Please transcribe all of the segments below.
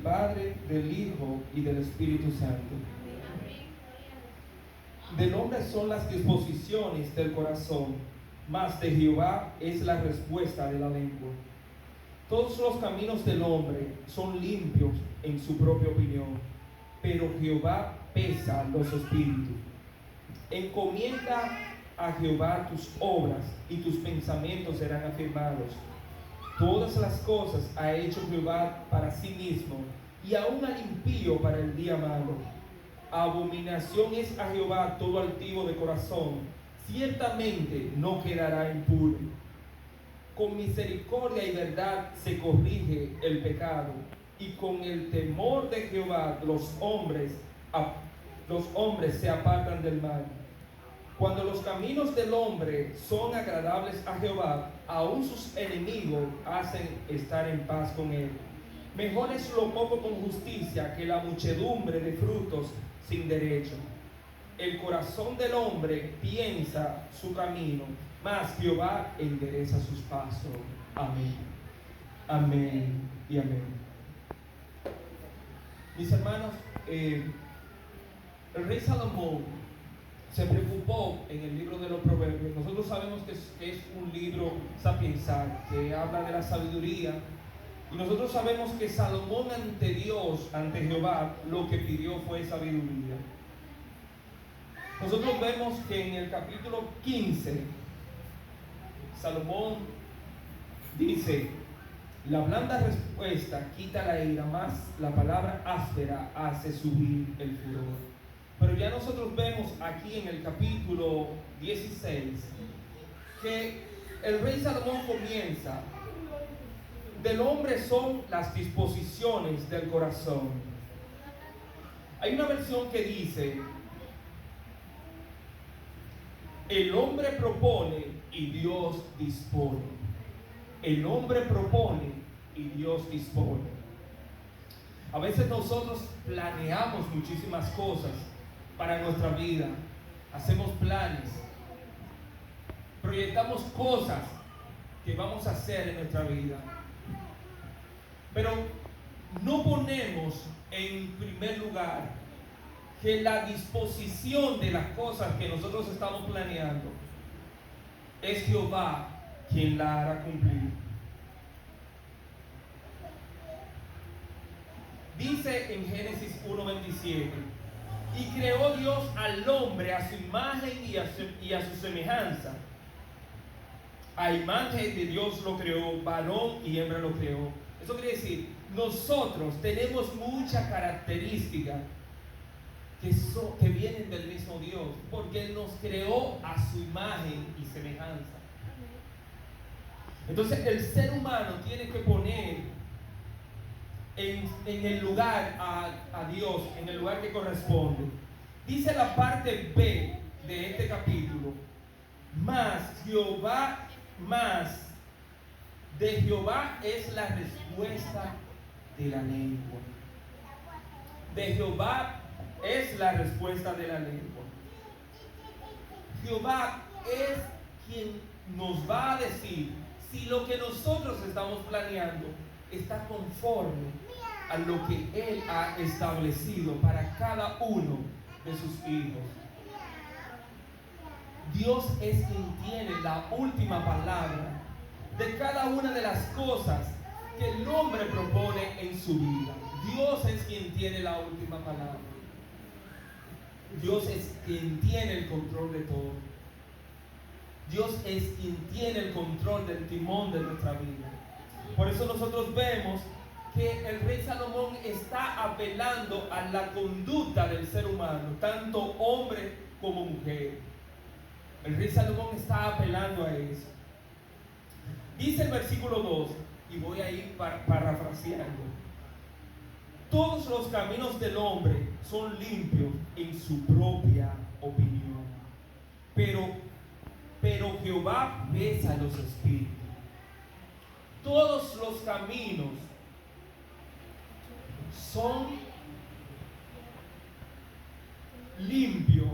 Padre, del Hijo y del Espíritu Santo. Del hombre son las disposiciones del corazón, mas de Jehová es la respuesta de la lengua. Todos los caminos del hombre son limpios en su propia opinión, pero Jehová pesa los espíritus. Encomienda a Jehová tus obras y tus pensamientos serán afirmados. Todas las cosas ha hecho Jehová para sí mismo, y aún al impío para el día malo. Abominación es a Jehová todo altivo de corazón, ciertamente no quedará impune. Con misericordia y verdad se corrige el pecado, y con el temor de Jehová los hombres se apartan del mal. Cuando los caminos del hombre son agradables a Jehová, aún sus enemigos hacen estar en paz con él. Mejor es lo poco con justicia que la muchedumbre de frutos sin derecho. El corazón del hombre piensa su camino, mas Jehová endereza sus pasos. Amén. Amén y amén. Mis hermanos, el rey Salomón se preocupó en el libro de los Proverbios. Nosotros sabemos que es un libro sapiensal, que habla de la sabiduría. Y nosotros sabemos que Salomón ante Dios, ante Jehová, lo que pidió fue sabiduría. Nosotros vemos que en el capítulo 15, Salomón dice: la blanda respuesta quita la ira, más la palabra áspera hace subir el furor. Pero ya nosotros vemos aquí en el capítulo 16 que el rey Salomón comienza: del hombre son las disposiciones del corazón. Hay una versión que dice: el hombre propone y Dios dispone. El hombre propone y Dios dispone. A veces nosotros planeamos muchísimas cosas para nuestra vida. Hacemos planes, proyectamos cosas que vamos a hacer en nuestra vida, pero no ponemos en primer lugar que la disposición de las cosas que nosotros estamos planeando es Jehová quien la hará cumplir. Dice en Génesis 1:27: y creó Dios al hombre a su imagen y a su semejanza. A imagen de Dios lo creó, varón y hembra lo creó. Eso quiere decir, nosotros tenemos muchas características que vienen del mismo Dios, porque Él nos creó a su imagen y semejanza. Entonces el ser humano tiene que poner en el lugar a Dios, en el lugar que corresponde. Dice la parte B de este capítulo: más de Jehová es la respuesta de la lengua. De Jehová es la respuesta de la lengua. Jehová es quien nos va a decir si lo que nosotros estamos planeando está conforme a lo que Él ha establecido para cada uno de sus hijos. Dios es quien tiene la última palabra de cada una de las cosas que el hombre propone en su vida. Dios es quien tiene la última palabra. Dios es quien tiene el control de todo. Dios es quien tiene el control del timón de nuestra vida. Por eso nosotros vemos que el rey Salomón está apelando a la conducta del ser humano, tanto hombre como mujer. El rey Salomón está apelando a eso. Dice el versículo 2, y voy a ir parafraseando: todos los caminos del hombre son limpios en su propia opinión, pero Jehová pesa los espíritus. Todos los caminos son limpios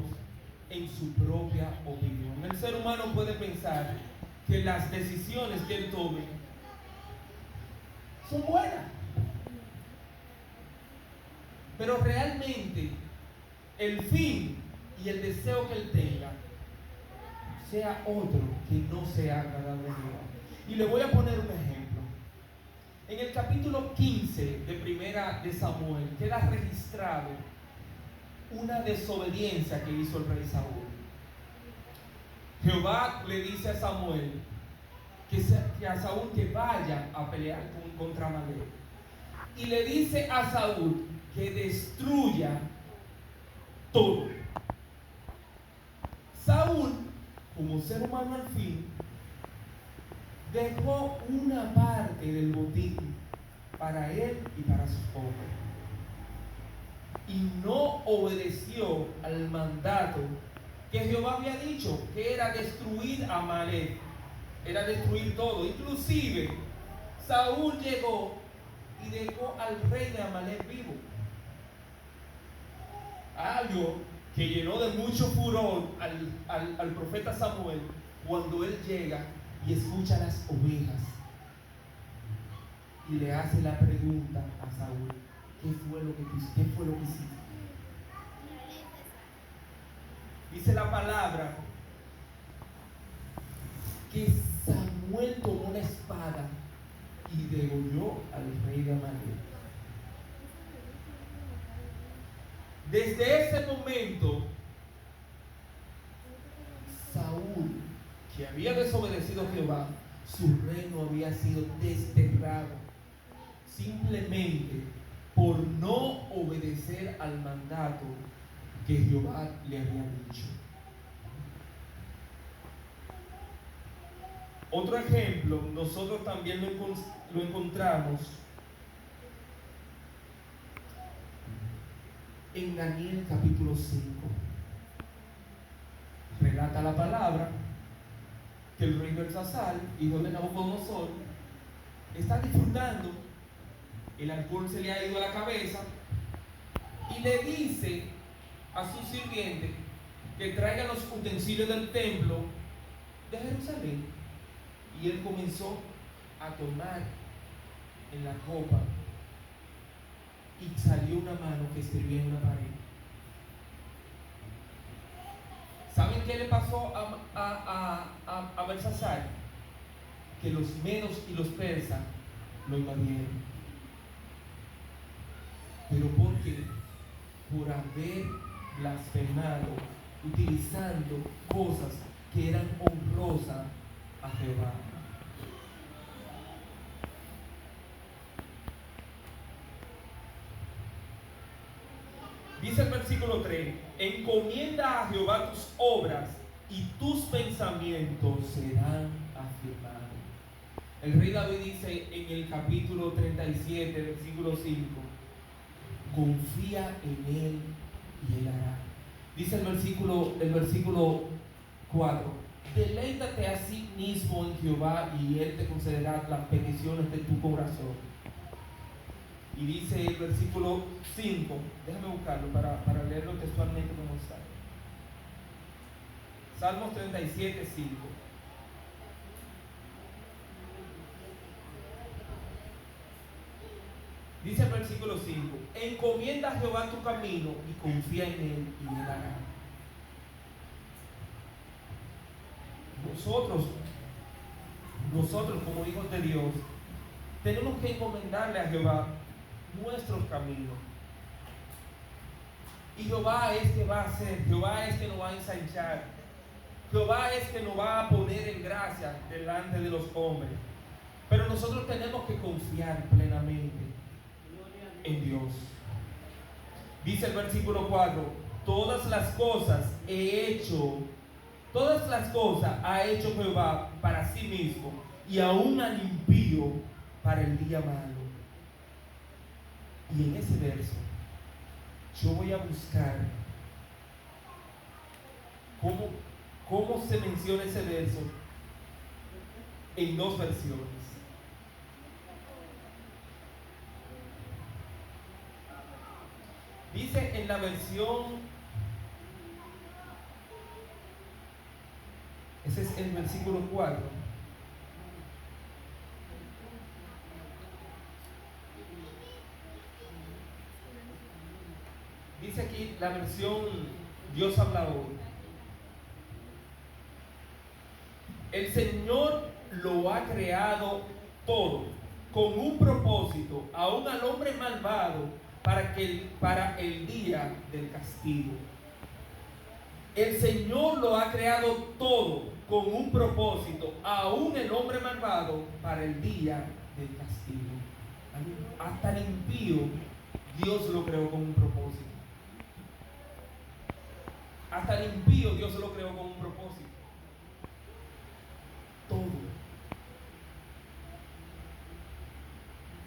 en su propia opinión. El ser humano puede pensar que las decisiones que él tome son buenas. pero realmente el fin y el deseo que él tenga sea otro que no sea agradable a Jehová. Y le voy a poner un ejemplo. En el capítulo 15 de Primera de Samuel queda registrado una desobediencia que hizo el rey Saúl. Jehová le dice a Samuel que a Saúl que vaya a pelear contra Amalek. Y le dice a Saúl que destruya todo. Saúl, como ser humano al fin, dejó una parte del botín para él y para sus hombres. Y no obedeció al mandato que Jehová había dicho, que era destruir a Amalek, era destruir todo. Inclusive Saúl llegó y dejó al rey de Amalek vivo. Algo que llenó de mucho furor al profeta Samuel cuando él llega y escucha las ovejas y le hace la pregunta a Saúl: ¿qué fue lo que hiciste? Dice la palabra que Samuel tomó la espada y degolló al rey de Amalek. Desde ese momento, Saúl, que había desobedecido a Jehová, su reino había sido desterrado, simplemente por no obedecer al mandato que Jehová le había dicho. Otro ejemplo, nosotros también lo encontramos en Daniel capítulo 5. Relata la palabra que el rey Belsasar, hijo de Nabucodonosor, está disfrutando, el alcohol se le ha ido a la cabeza, y le dice a su sirviente que traiga los utensilios del templo de Jerusalén. Y él comenzó a tomar en la copa y salió una mano que escribía en una pared. ¿Saben qué le pasó a Belsasar? Que los medos y los persas lo invadieron. ¿Pero por qué? Por haber blasfemado, utilizando cosas que eran honrosas a Jehová. Dice el versículo 3: encomienda a Jehová tus obras y tus pensamientos serán afirmados. El rey David dice en el capítulo 37, versículo 5: confía en él y él hará. Dice el versículo 4: deleítate a sí mismo en Jehová y él te concederá las peticiones de tu corazón. Y dice el versículo 5, déjame buscarlo para leerlo textualmente como está. Salmos 37, 5. Dice el versículo 5: encomienda a Jehová tu camino y confía en él y él hará. Nosotros como hijos de Dios tenemos que encomendarle a Jehová nuestros caminos. Y Jehová es que va a hacer, Jehová es que nos va a ensanchar, Jehová es que nos va a poner en gracia delante de los hombres. Pero nosotros tenemos que confiar plenamente en Dios. Dice el versículo 4: todas las cosas ha hecho Jehová para sí mismo, y aún al impío para el día malo. Y en ese verso yo voy a buscar cómo se menciona ese verso en dos versiones. Dice en la versión, ese es el versículo 4. Dice aquí la versión Dios habla hoy. El Señor lo ha creado todo con un propósito, aún al hombre malvado, para el día del castigo. El Señor lo ha creado todo con un propósito, aún el hombre malvado, para el día del castigo. Hasta el impío, Dios lo creó con un propósito. Hasta el impío, Dios lo creó con un propósito. Todo.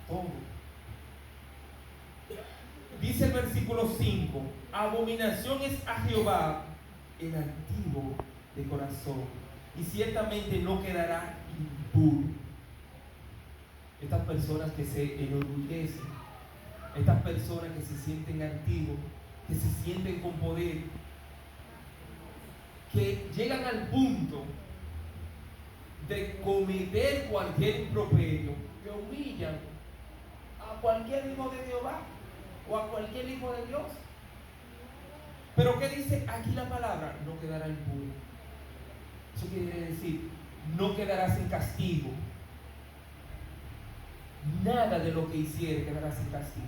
Todo. Dice el versículo 5: abominación es a Jehová el altivo de corazón, y ciertamente no quedará impuro. Estas personas que se enorgullecen, estas personas que se sienten altivos, que se sienten con poder, que llegan al punto de cometer cualquier improperio, que humillan a cualquier hijo de Jehová o a cualquier hijo de Dios. Pero ¿qué dice aquí la palabra? No quedará impuro. Eso quiere decir, no quedará sin castigo. Nada de lo que hiciere quedará sin castigo.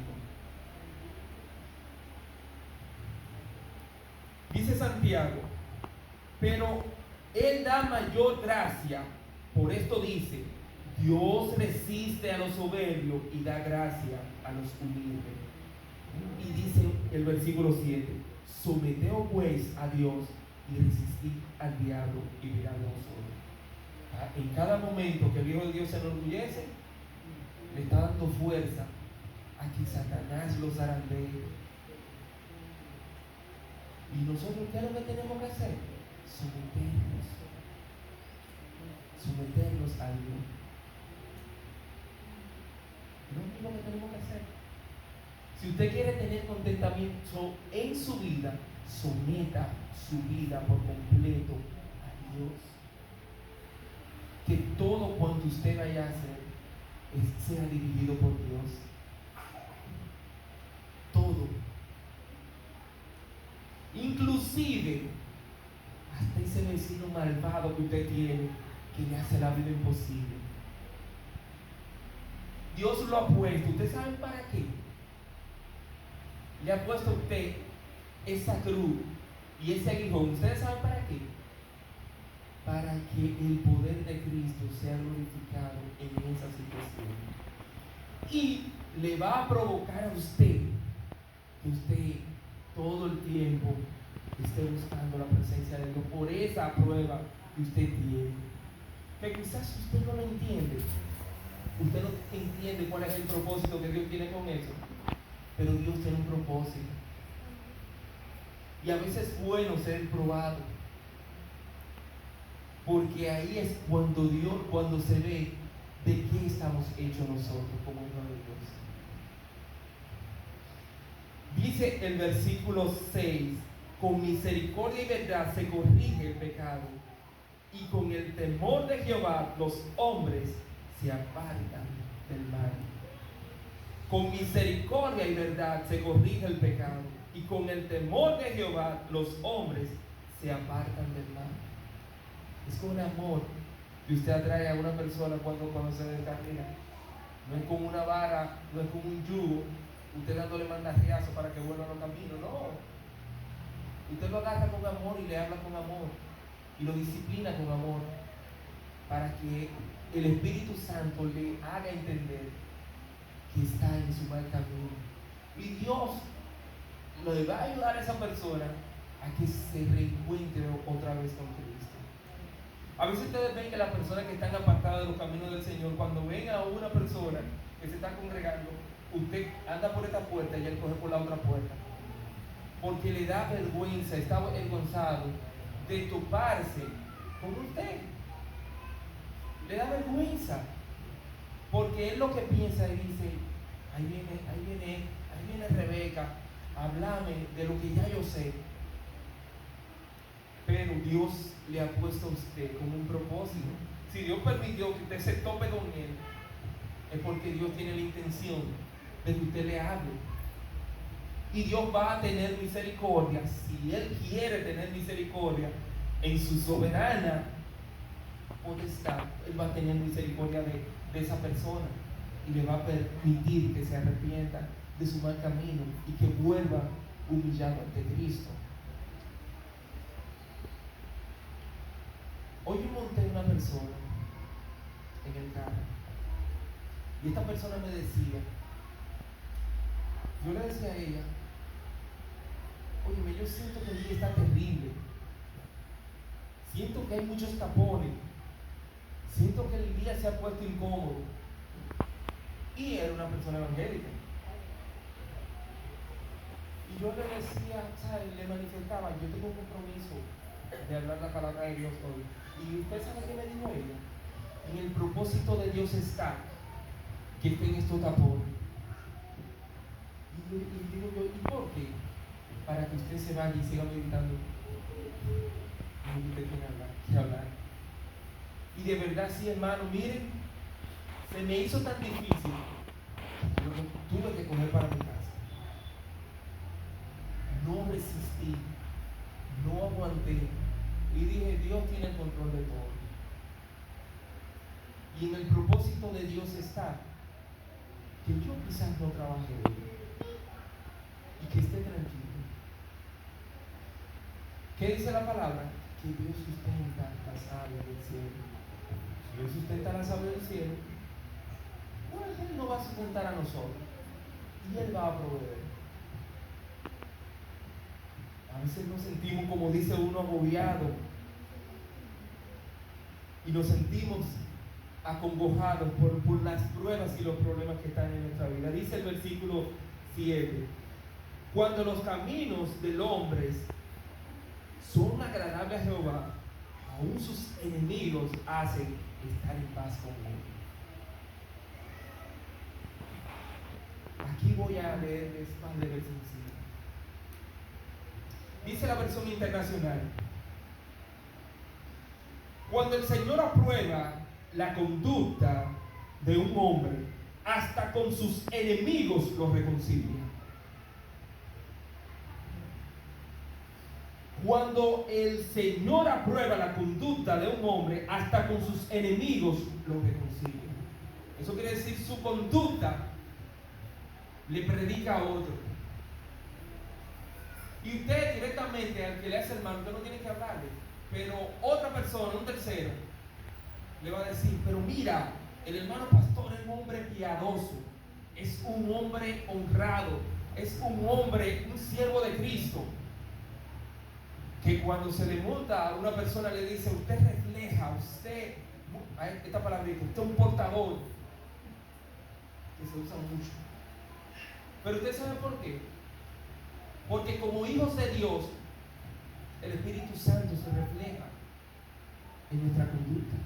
Dice Santiago: pero Él da mayor gracia. Por esto dice: Dios resiste a los soberbios y da gracia a los humildes. Y dice el versículo 7: someteos pues a Dios y resistid al diablo y mirad a vosotros. En cada momento que el Hijo de Dios se enorgullece, le está dando fuerza a que Satanás los zarandee. Y nosotros, ¿qué es lo que tenemos que hacer? Someternos a Dios. Lo único que tenemos que hacer. Si usted quiere tener contentamiento en su vida, someta su vida por completo a Dios. Que todo cuanto usted vaya a hacer sea dirigido por Dios. Todo. Inclusive hasta ese vecino malvado que usted tiene, que le hace la vida imposible. Dios lo ha puesto. ¿Usted sabe para qué? Le ha puesto a usted esa cruz y ese aguijón. ¿Ustedes saben para qué? Para que el poder de Cristo sea glorificado en esa situación. Y le va a provocar a usted que usted todo el tiempo esté buscando la presencia de Dios por esa prueba que usted tiene. Que quizás usted no lo entiende. Usted no entiende cuál es el propósito que Dios tiene con eso. Pero Dios tiene un propósito. Y a veces es bueno ser probado. Porque ahí es cuando se ve de qué estamos hechos nosotros como hijos de Dios. Dice el versículo 6: con misericordia y verdad se corrige el pecado, y con el temor de Jehová los hombres se apartan del mal. Con misericordia y verdad se corrige el pecado, y con el temor de Jehová los hombres se apartan del mal. Es con amor que usted atrae a una persona cuando se descarga. No es con una vara, no es con un yugo, usted dándole mandarriazo para que vuelva a los caminos, no. Usted lo agarra con amor y le habla con amor y lo disciplina con amor para que el Espíritu Santo le haga entender que está en su mal camino. Y Dios le va a ayudar a esa persona a que se reencuentre otra vez con Cristo. A veces ustedes ven que las personas que están apartadas de los caminos del Señor, cuando ven a una persona que se está congregando, usted anda por esta puerta y él coge por la otra puerta. Porque le da vergüenza, está avergonzado de toparse con usted. Le da vergüenza. Porque él lo que piensa y dice: ahí viene Rebeca, háblame de lo que ya yo sé. Pero Dios le ha puesto a usted con un propósito. Si Dios permitió que usted se tope con él, es porque Dios tiene la intención de que usted le hable. Y Dios va a tener misericordia, si Él quiere tener misericordia, en su soberana potestad, Él va a tener misericordia de esa persona y le va a permitir que se arrepienta de su mal camino y que vuelva humillado ante Cristo. Hoy yo monté una persona en el carro y esta persona me decía, yo le decía a ella, oye, yo siento que el día está terrible, siento que hay muchos tapones, siento que el día se ha puesto incómodo. Y era una persona evangélica. Y yo le decía, ¿sabes? Le manifestaba, yo tengo un compromiso de hablar la palabra de Dios hoy. Y usted sabe qué me dijo ella. En el propósito de Dios está que estén estos tapones. Y digo yo, ¿y por qué? Para que usted se vaya y siga meditando. No usted tiene que hablar. Y de verdad, sí, hermano, miren, se me hizo tan difícil. Yo tuve que coger para mi casa. No resistí, no aguanté. Y dije, Dios tiene el control de todo. Y en el propósito de Dios está que yo quizás no trabaje hoy y que esté tranquilo. ¿Qué dice la palabra? Que Dios sustenta las aves del cielo. Si Dios sustenta las aves del cielo, pues Él no va a sustentar a nosotros y Él va a proveer. A veces nos sentimos, como dice uno, agobiado y nos sentimos acongojados por las pruebas y los problemas que están en nuestra vida. Dice el versículo 7: cuando los caminos del hombre son agradables a Jehová, aún sus enemigos hacen estar en paz con él. Aquí voy a leerles más de versículo. Dice la versión internacional: cuando el Señor aprueba la conducta de un hombre, hasta con sus enemigos lo reconcilia. Cuando el Señor aprueba la conducta de un hombre, hasta con sus enemigos lo reconcilia. Eso quiere decir, su conducta le predica a otro. Y usted directamente al que le hace el mal, usted no tiene que hablarle, pero otra persona, un tercero, le va a decir, pero mira, el hermano pastor es un hombre piadoso, es un hombre honrado, es un hombre, un siervo de Cristo, que cuando se le monta a una persona le dice, usted refleja, usted, esta palabrita, usted es un portador, que se usa mucho. Pero usted sabe por qué. Porque como hijos de Dios, el Espíritu Santo se refleja en nuestra conducta.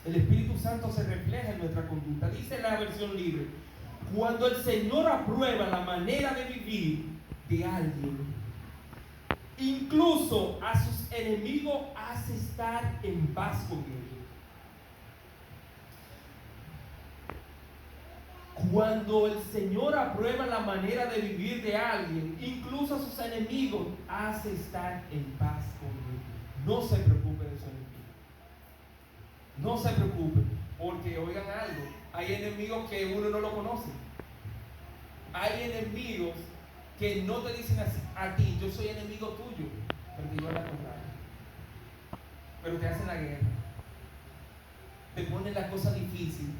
El Espíritu Santo se refleja en nuestra conducta. Dice la versión libre: cuando el Señor aprueba la manera de vivir de alguien, incluso a sus enemigos hace estar en paz con ellos. Cuando el Señor aprueba la manera de vivir de alguien, incluso a sus enemigos hace estar en paz con ellos. No se preocupe de su enemigo. No se preocupe, porque oigan algo, hay enemigos que uno no lo conoce. Hay enemigos que no te dicen así, a ti, yo soy enemigo tuyo, pero te llevan a contraria. Pero te hacen la guerra, te ponen la cosa difícil.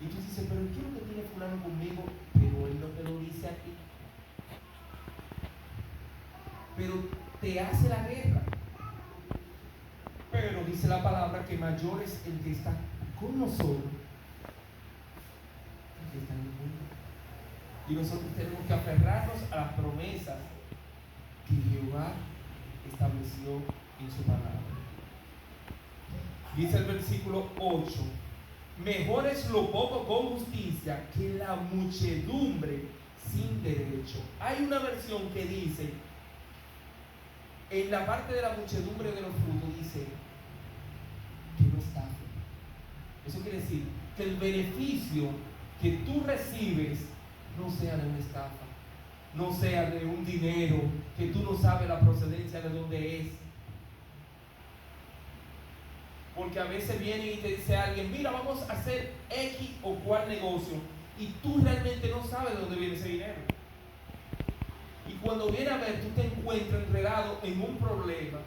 Y tú dices, pero ¿qué es lo que tiene fulano conmigo? Pero él no te lo dice a ti. Pero te hace la guerra. Pero dice la palabra que mayor es el que está con nosotros, el que está en el mundo. Y nosotros tenemos que aferrarnos a las promesas que Jehová estableció en su palabra. Dice el versículo 8: mejor es lo poco con justicia que la muchedumbre sin derecho. Hay una versión que dice, en la parte de la muchedumbre de los frutos, dice que no estafe. Eso quiere decir que el beneficio que tú recibes no sea de una estafa, no sea de un dinero que tú no sabes la procedencia de dónde es. Porque a veces viene y te dice alguien, mira, vamos a hacer X o cual negocio, y tú realmente no sabes de dónde viene ese dinero. Y cuando viene a ver, tú te encuentras enredado en un problema,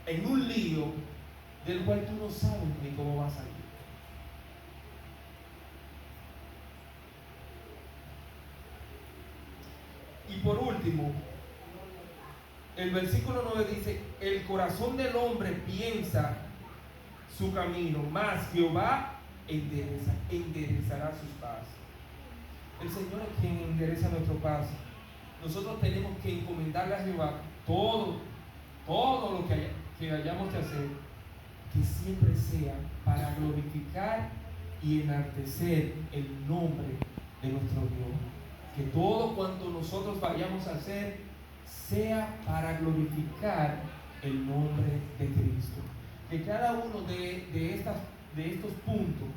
en un lío, del cual tú no sabes ni cómo va a salir. Y por último, el versículo 9 dice, el corazón del hombre piensa su camino, mas Jehová enderezará sus pasos. El Señor es quien endereza nuestro paso. Nosotros tenemos que encomendarle a Jehová todo lo que hayamos que hacer, que siempre sea para glorificar y enaltecer el nombre de nuestro Dios. Que todo cuanto nosotros vayamos a hacer sea para glorificar el nombre de Cristo. Que cada uno de estos puntos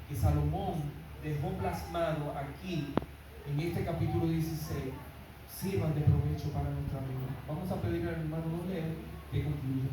que Salomón dejó plasmado aquí en este capítulo 16 sirvan de provecho para nuestra vida. Vamos a pedirle al hermano Doleo que concluya.